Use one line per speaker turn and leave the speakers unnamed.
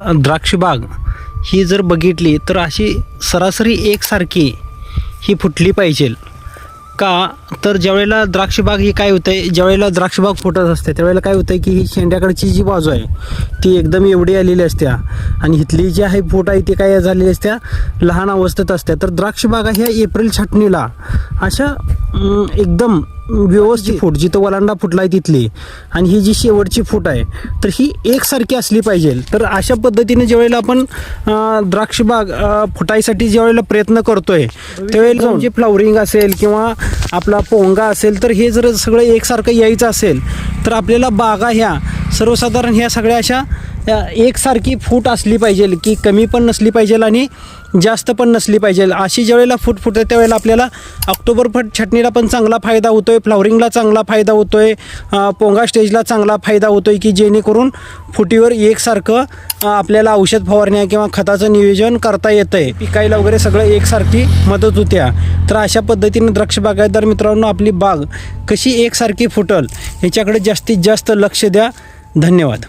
द्राक्षबाग ही जर बघितली तर अशी सरासरी एकसारखी ही फुटली पाहिजे. का तर ज्यावेळेला द्राक्षबाग ही काय होतं आहे, ज्यावेळेला द्राक्षबाग फुटत असते त्यावेळेला काय होतं आहे की ही शेंड्याकडची जी बाजू आहे ती एकदम एवढी आलेली असत्या आणि इथली जी आहे फूट आहे ती काय झालेली असत्या लहान अवस्थेत असत्या. तर द्राक्षबागा ह्या एप्रिल छाटणीला अशा एकदम व्यवस्थित फूट जिथं वलांडा फुटला आहे तिथली आणि ही जी शेवटची फूट आहे तर ही एकसारखी असली पाहिजे. तर अशा पद्धतीने ज्यावेळेला आपण द्राक्षबाग फुटायसाठी ज्यावेळेला प्रयत्न करतोय त्यावेळेला जाऊन जे फ्लावरिंग असेल किंवा आपला पोंगा असेल तर हे जर सगळं एकसारखं यायचं असेल तर आपल्याला बागा ह्या सर्वसाधारण ह्या सगळ्या अशा एकसारखी फूट असली पाहिजे की कमी पण नसली पाहिजे आणि जास्त पण नसली पाहिजे. अशी ज्यावेळेला फूट फुटते त्यावेळेला आपल्याला ऑक्टोबर छाटणीला पण चांगला फायदा होतो आहे, फ्लावरिंगला चांगला फायदा होतो आहे, पोंगा स्टेजला चांगला फायदा होतो आहे की जेणेकरून फुटीवर एकसारखं आपल्याला औषध फवारण्या किंवा खताचं नियोजन करता येतं आहे, पिकायला वगैरे सगळं एकसारखी मदत होत्या. तर अशा पद्धतीने द्राक्ष बागायतदार मित्रांनो आपली बाग कशी एकसारखी फुटल ह्याच्याकडे जास्तीत जास्त लक्ष द्या. धन्यवाद.